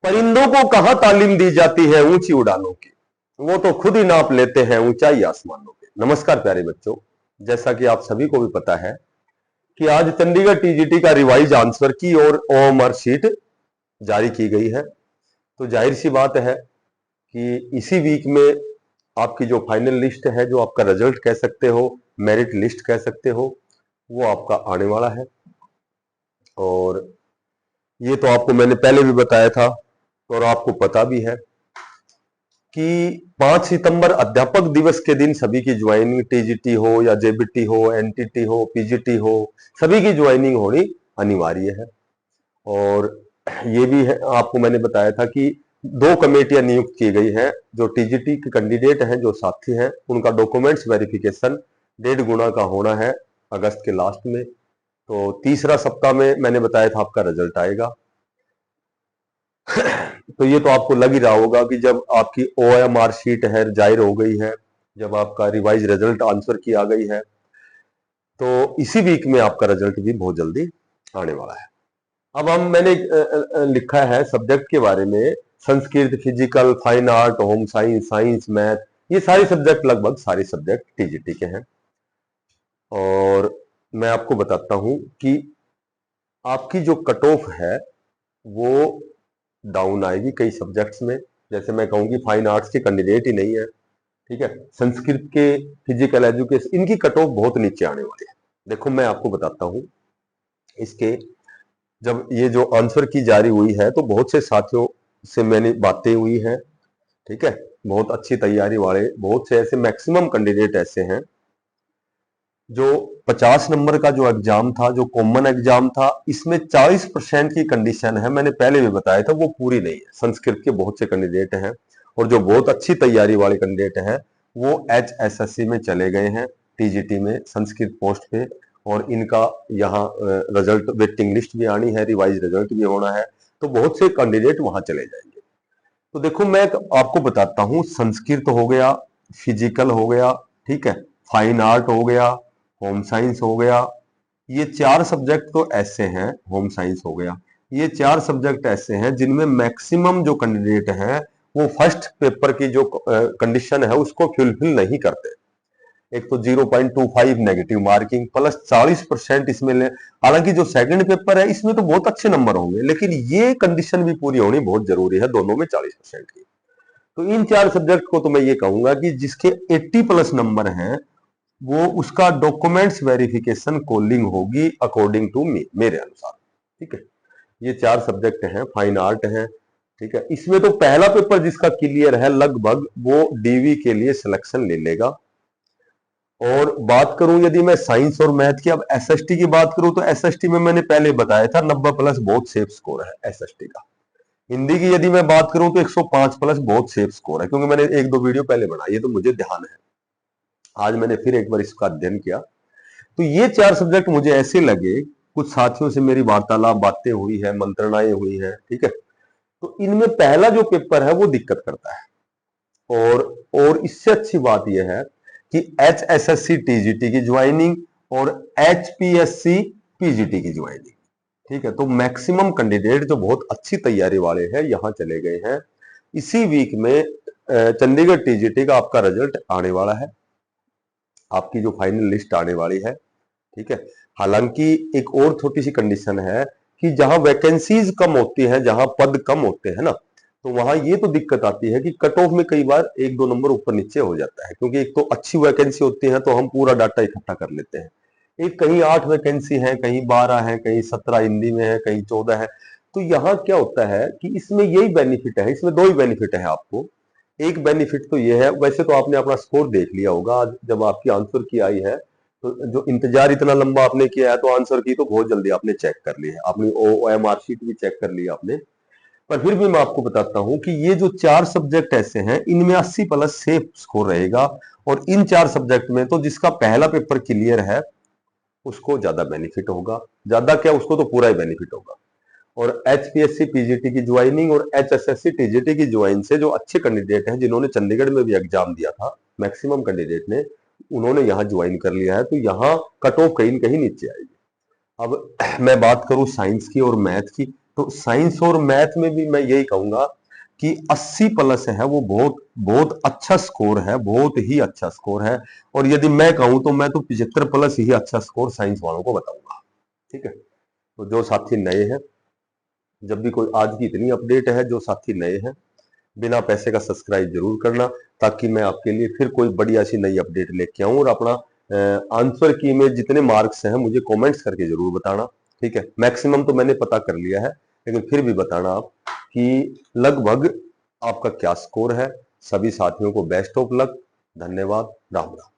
परिंदों को कहां तालीम दी जाती है ऊंची उड़ानों की, वो तो खुद ही नाप लेते हैं ऊंचाई आसमानों के। नमस्कार प्यारे बच्चों, जैसा कि आप सभी को भी पता है कि आज चंडीगढ़ टीजीटी का रिवाइज आंसर की और ओएमआर शीट जारी की गई है। तो जाहिर सी बात है कि इसी वीक में आपकी जो फाइनल लिस्ट है, जो आपका रिजल्ट कह सकते हो, मेरिट लिस्ट कह सकते हो, वो आपका आने वाला है। और ये तो आपको मैंने पहले भी बताया था और आपको पता भी है कि 5 सितंबर अध्यापक दिवस के दिन सभी की ज्वाइनिंग, टीजीटी हो या जेबीटी हो, एनटीटी हो, पीजीटी हो, सभी की ज्वाइनिंग होनी अनिवार्य है। और ये भी है, आपको मैंने बताया था कि 2 कमेटियां नियुक्त की गई हैं। जो टीजीटी के कैंडिडेट हैं, जो साथी हैं, उनका डॉक्यूमेंट्स वेरिफिकेशन 1.5 गुना का होना है अगस्त के लास्ट में। तो तीसरा सप्ताह में मैंने बताया था आपका रिजल्ट आएगा। तो ये तो आपको लग ही रहा होगा कि जब आपकी ओएमआर शीट है जाहिर हो गई है, जब आपका रिवाइज रिजल्ट आंसर की आ गई है, तो इसी वीक में आपका रिजल्ट भी बहुत जल्दी आने वाला है। अब मैंने लिखा है सब्जेक्ट के बारे में, Sanskrit, physical, fine art, home science, science, math, ये सारे सब्जेक्ट, लगभग सारे सब्जेक्ट टीजीटी के हैं। और मैं आपको बताता हूं कि आपकी जो कट ऑफ है वो डाउन आएगी कई सब्जेक्ट्स में। जैसे मैं कहूँ कि फाइन आर्ट्स के कैंडिडेट ही नहीं है, ठीक है, संस्कृत के, फिजिकल एजुकेशन, इनकी कट ऑफ बहुत नीचे आने वाली है। देखो मैं आपको बताता हूं, इसके जब ये जो आंसर की जारी हुई है तो बहुत से साथियों से मैंने बातें हुई हैं, ठीक है, बहुत अच्छी तैयारी वाले बहुत से ऐसे मैक्सिमम कैंडिडेट ऐसे हैं जो 50 नंबर का जो एग्जाम था, जो कॉमन एग्जाम था, इसमें 40% की कंडीशन है, मैंने पहले भी बताया था, वो पूरी नहीं है। संस्कृत के बहुत से कैंडिडेट हैं और जो बहुत अच्छी तैयारी वाले कैंडिडेट हैं वो HSSC में चले गए हैं, टीजीटी में संस्कृत पोस्ट पे, और इनका यहाँ रिजल्ट वेटिंग लिस्ट भी आनी है, रिवाइज रिजल्ट भी होना है, तो बहुत से कैंडिडेट वहां चले जाएंगे। तो देखो मैं आपको बताता हूँ, संस्कृत हो गया, फिजिकल हो गया, ठीक है, फाइन आर्ट हो गया, होम साइंस हो गया, ये 4 सब्जेक्ट तो ऐसे हैं, होम साइंस हो गया, ये 4 सब्जेक्ट ऐसे हैं जिनमें मैक्सिमम जो कैंडिडेट हैं वो फर्स्ट पेपर की जो कंडीशन है उसको फुलफिल नहीं करते। एक तो 0.25 नेगेटिव मार्किंग प्लस 40% इसमें ले, हालांकि जो सेकंड पेपर है इसमें तो बहुत अच्छे नंबर होंगे, लेकिन ये कंडीशन भी पूरी होनी बहुत जरूरी है, दोनों में 40% की। तो इन 4 सब्जेक्ट को तो मैं ये कहूंगा कि जिसके 80 प्लस नंबर हैं वो उसका डॉक्यूमेंट्स वेरिफिकेशन कॉलिंग होगी अकॉर्डिंग टू मी, मेरे अनुसार, ठीक है। ये 4 सब्जेक्ट हैं, फाइन आर्ट है, ठीक है, इसमें तो पहला पेपर जिसका क्लियर है लगभग वो डीवी के लिए सिलेक्शन ले लेगा। और बात करूं यदि मैं साइंस और मैथ की, अब एसएसटी की बात करूं तो एसएसटी में मैंने पहले बताया था 90 प्लस बहुत सेफ स्कोर है एसएसटी का। हिंदी की यदि मैं बात करूं तो 105 प्लस बहुत सेफ स्कोर है, क्योंकि मैंने 1-2 वीडियो पहले बनाई है तो मुझे ध्यान है, आज मैंने फिर एक बार इसका अध्ययन किया। तो ये 4 सब्जेक्ट मुझे ऐसे लगे, कुछ साथियों से मेरी वार्तालाप, बातें हुई है, मंत्रणाएं हुई है, ठीक है, तो इनमें पहला जो पेपर है वो दिक्कत करता है। और इससे अच्छी बात यह है कि HSSC टीजीटी की ज्वाइनिंग और HPSC पीजीटी की ज्वाइनिंग, ठीक है, तो मैक्सिमम कैंडिडेट जो बहुत अच्छी तैयारी वाले हैं यहां चले गए हैं। इसी वीक में चंडीगढ़ टीजीटी का आपका रिजल्ट आने वाला है, आपकी जो फाइनल लिस्ट आने वाली है, ठीक है। हालांकि एक और छोटी सी कंडीशन है कि जहां वैकेंसीज कम होती हैं, जहां पद कम होते हैं ना, तो वहां ये तो दिक्कत आती है कि कट ऑफ में कई बार 1-2 नंबर ऊपर नीचे हो जाता है, क्योंकि एक तो अच्छी वैकेंसी होती है तो हम पूरा डाटा इकट्ठा कर लेते हैं। एक कहीं 8 वैकेंसी है, कहीं 12 है, कहीं 17 हिंदी में है, कहीं 14 है। तो यहाँ क्या होता है कि इसमें यही बेनिफिट है, इसमें 2 ही बेनिफिट है आपको। एक बेनिफिट तो ये है, वैसे तो आपने अपना स्कोर देख लिया होगा आज जब आपकी आंसर की आई है, तो जो इंतजार इतना लंबा आपने किया है तो आंसर की तो बहुत जल्दी आपने चेक कर ली है, अपनी ओएमआर शीट भी चेक कर ली आपने। पर फिर भी मैं आपको बताता हूं कि ये जो 4 सब्जेक्ट ऐसे हैं इनमें 80 प्लस सेफ स्कोर रहेगा, और इन 4 सब्जेक्ट में तो जिसका पहला पेपर क्लियर है उसको ज्यादा बेनिफिट होगा, ज्यादा क्या, उसको तो पूरा ही बेनिफिट होगा। और HPSC पीजीटी की ज्वाइनिंग और HSSC टीजीटी की ज्वाइन से जो अच्छे कैंडिडेट हैं, जिन्होंने चंडीगढ़ में भी एग्जाम दिया था, मैक्सिमम कैंडिडेट ने, उन्होंने यहाँ ज्वाइन कर लिया है, तो यहाँ कट ऑफ कहीं न कहीं नीचे आएगी। अब मैं बात करूं साइंस की और मैथ की, तो साइंस और मैथ में भी मैं यही कहूंगा कि 80 प्लस है वो बहुत बहुत अच्छा स्कोर है, बहुत ही अच्छा स्कोर है। और यदि मैं कहूं तो मैं तो 75 प्लस ही अच्छा स्कोर साइंस वालों को बताऊंगा। ठीक है, तो जो साथी नए हैं, जब भी कोई आज की इतनी अपडेट है, जो साथी नए हैं बिना पैसे का सब्सक्राइब जरूर करना, ताकि मैं आपके लिए फिर कोई बढ़िया सी नई अपडेट लेके आऊं। और अपना आंसर की में जितने मार्क्स हैं मुझे कमेंट्स करके जरूर बताना। ठीक है, मैक्सिमम तो मैंने पता कर लिया है, लेकिन फिर भी बताना आप कि लगभग आपका क्या स्कोर है। सभी साथियों को बेस्ट ऑफ लक। धन्यवाद। राम राम।